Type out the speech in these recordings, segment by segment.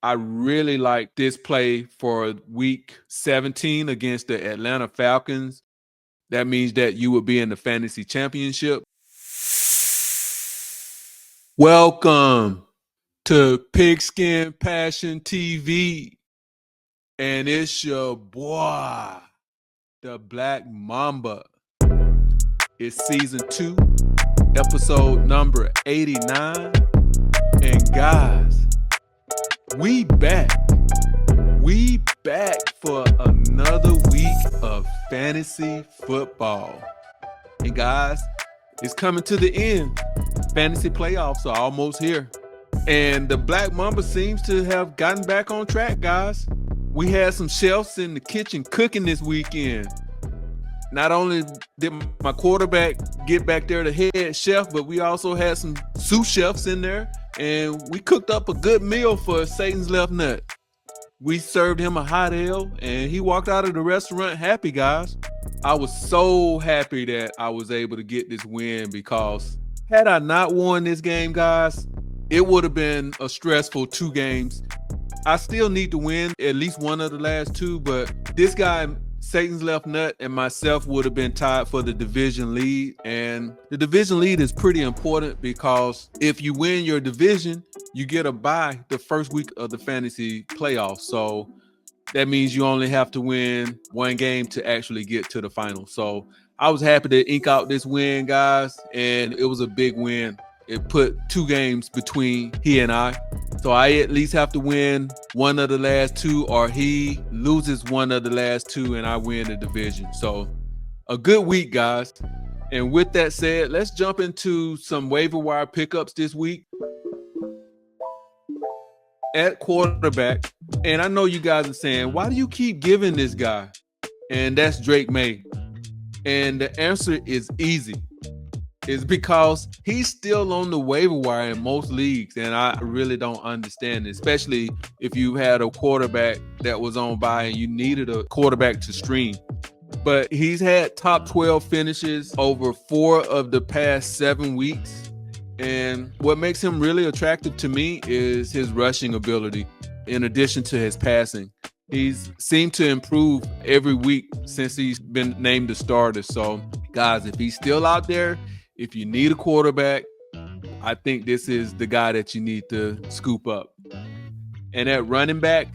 I really like this play for week 17 against the Atlanta Falcons. That means that you will be in the fantasy championship. Welcome to Pigskin Passion TV. And it's your boy, the Black Mamba. It's season 2, episode number 89. And guys, we back. We back for another week of fantasy football. And guys, it's coming to the end. Fantasy playoffs are almost here. And the Black Mamba seems to have gotten back on track, guys. We had some chefs in the kitchen cooking this weekend. Not only did my quarterback get back there, the head chef, but we also had some sous chefs in there. And we cooked up a good meal for Satan's left nut. We served him a hot ale, and he walked out of the restaurant happy, guys. I was so happy that I was able to get this win, because had I not won this game, guys, it would have been a stressful 2 games. I still need to win at least one of the last 2, but this guy, Satan's left nut, and myself would have been tied for the division lead. And the division lead is pretty important, because if you win your division, you get a bye the first week of the fantasy playoffs. So that means you only have to win 1 game to actually get to the final. So I was happy to ink out this win, guys, and it was a big win. It put 2 games between he and I. So I at least have to win one of the last 2, or he loses one of the last 2 and I win the division. So a good week, guys. And with that said, let's jump into some waiver wire pickups this week. At quarterback, and I know you guys are saying, why do you keep giving this guy? And that's Drake May. And the answer is easy. It's because he's still on the waiver wire in most leagues, and I really don't understand it, especially if you had a quarterback that was on bye and you needed a quarterback to stream. But he's had top 12 finishes over 4 of the past 7 weeks. And what makes him really attractive to me is his rushing ability, in addition to his passing. He's seemed to improve every week since he's been named the starter. So, guys, if he's still out there, if you need a quarterback, I think this is the guy that you need to scoop up. And at running back,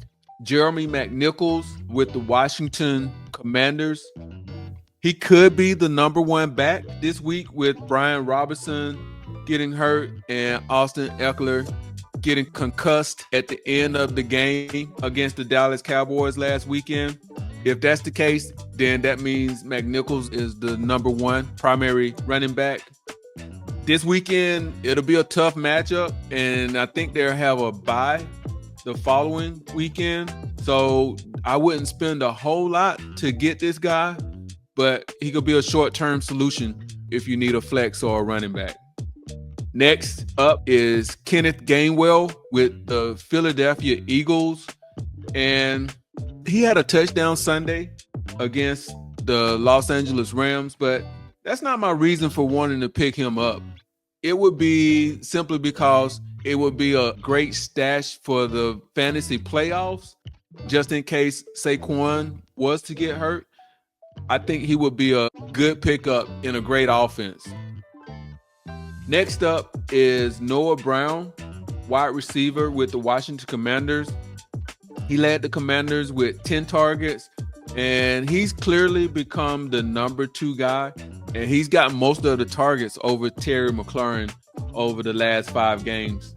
Jeremy McNichols with the Washington Commanders. He could be the number 1 back this week, with Brian Robinson getting hurt and Austin Eckler getting concussed at the end of the game against the Dallas Cowboys last weekend. If that's the case, then that means McNichols is the number 1 primary running back. This weekend, it'll be a tough matchup, and I think they'll have a bye the following weekend. So I wouldn't spend a whole lot to get this guy, but he could be a short-term solution if you need a flex or a running back. Next up is Kenneth Gainwell with the Philadelphia Eagles. And he had a touchdown Sunday against the Los Angeles Rams, but that's not my reason for wanting to pick him up. It would be simply because it would be a great stash for the fantasy playoffs, just in case Saquon was to get hurt. I think he would be a good pickup in a great offense. Next up is Noah Brown, wide receiver with the Washington Commanders. He led the Commanders with 10 targets, and he's clearly become the number 2 guy, and he's got most of the targets over Terry McLaurin over the last 5 games.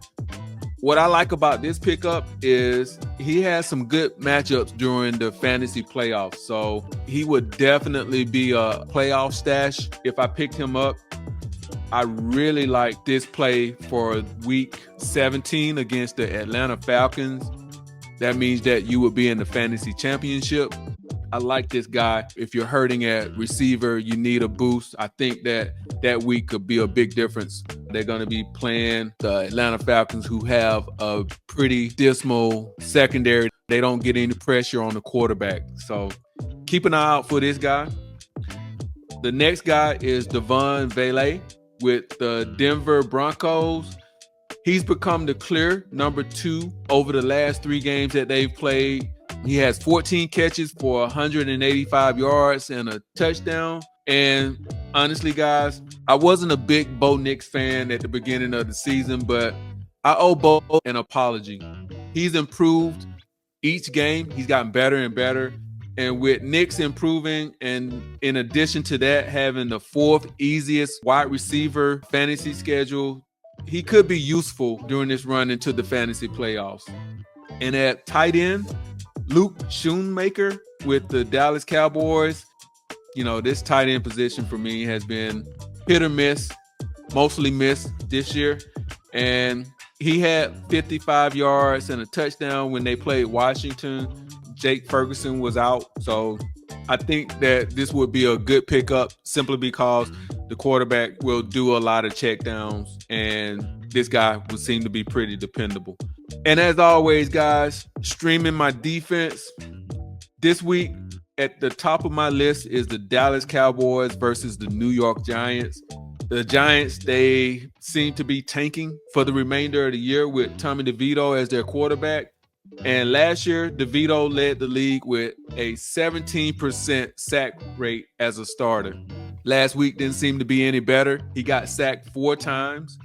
What I like about this pickup is he has some good matchups during the fantasy playoffs, so he would definitely be a playoff stash if I picked him up. I really like this play for week 17 against the Atlanta Falcons. That means that you will be in the fantasy championship. I like this guy. If you're hurting at receiver, you need a boost. I think that week could be a big difference. They're going to be playing the Atlanta Falcons, who have a pretty dismal secondary. They don't get any pressure on the quarterback. So keep an eye out for this guy. The next guy is Devon Vele with the Denver Broncos. He's become the clear number 2 over the last 3 games that they've played. He has 14 catches for 185 yards and a touchdown. And honestly, guys, I wasn't a big Bo Nix fan at the beginning of the season, but I owe Bo an apology. He's improved each game. He's gotten better and better. And with Nix improving, and in addition to that, having the 4th easiest wide receiver fantasy schedule, he could be useful during this run into the fantasy playoffs. And at tight end, Luke Schoonmaker with the Dallas Cowboys. You know, this tight end position for me has been hit or miss, mostly miss this year. And he had 55 yards and a touchdown when they played Washington. Jake Ferguson was out. So I think that this would be a good pickup simply because the quarterback will do a lot of checkdowns, and this guy would seem to be pretty dependable. And as always, guys, streaming my defense this week, at the top of my list is the Dallas Cowboys versus the New York Giants. The Giants, they seem to be tanking for the remainder of the year with Tommy DeVito as their quarterback. And last year, DeVito led the league with a 17% sack rate as a starter. Last week didn't seem to be any better. He got sacked 4 times.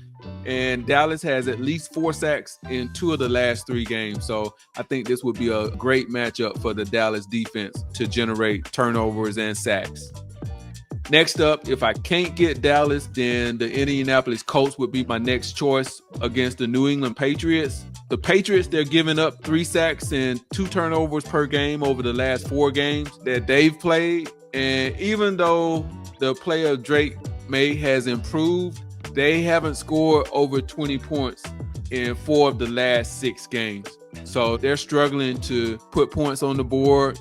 And Dallas has at least 4 sacks in 2 of the last 3 games. So I think this would be a great matchup for the Dallas defense to generate turnovers and sacks. Next up, if I can't get Dallas, then the Indianapolis Colts would be my next choice against the New England Patriots. The Patriots, they're giving up 3 sacks and 2 turnovers per game over the last 4 games that they've played. And even though the play of Drake May has improved, they haven't scored over 20 points in 4 of the last 6 games. So they're struggling to put points on the board.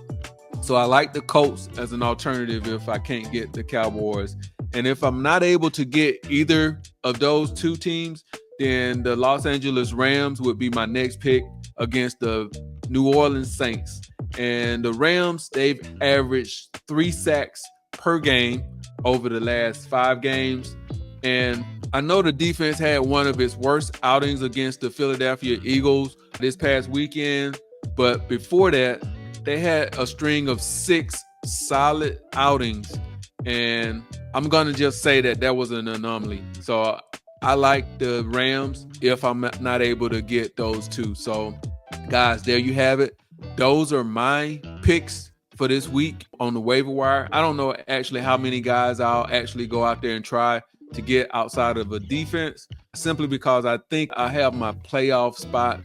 So I like the Colts as an alternative if I can't get the Cowboys. And if I'm not able to get either of those 2 teams, then the Los Angeles Rams would be my next pick against the New Orleans Saints. And the Rams, they've averaged 3 sacks per game over the last 5 games. And I know the defense had one of its worst outings against the Philadelphia Eagles this past weekend. But before that, they had a string of 6 solid outings. And I'm going to just say that that was an anomaly. So I like the Rams if I'm not able to get those 2. So, guys, there you have it. Those are my picks for this week on the waiver wire. I don't know actually how many guys I'll actually go out there and try to get outside of a defense, simply because I think I have my playoff spot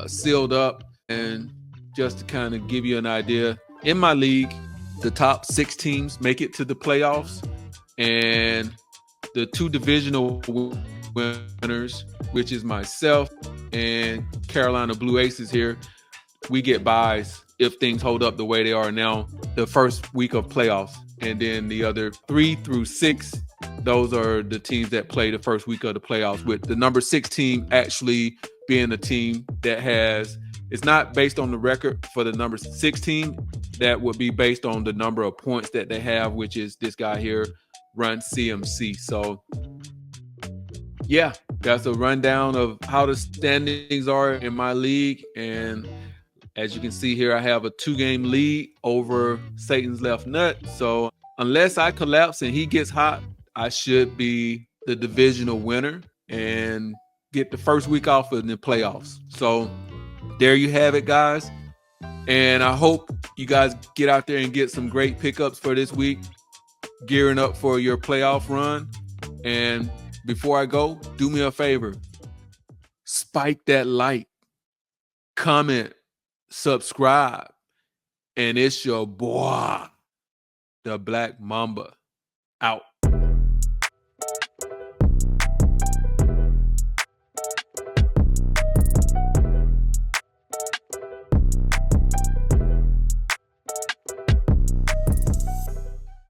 sealed up. And just to kind of give you an idea, in my league, the top 6 teams make it to the playoffs, and the 2 divisional winners, which is myself and Carolina Blue Aces here, we get buys if things hold up the way they are now the first week of playoffs. And then the other 3 through 6, those are the teams that play the first week of the playoffs, with the number 6 team actually being a team that has, it's not based on the record for the number 6 team. That would be based on the number of points that they have, which is this guy here, Run CMC. So yeah, that's a rundown of how the standings are in my league. And as you can see here, I have a 2-game lead over Satan's Left Nut. So unless I collapse and he gets hot, I should be the divisional winner and get the first week off in the playoffs. So there you have it, guys. And I hope you guys get out there and get some great pickups for this week, gearing up for your playoff run. And before I go, do me a favor. Spike that like, comment, subscribe. And it's your boy, the Black Mamba, out.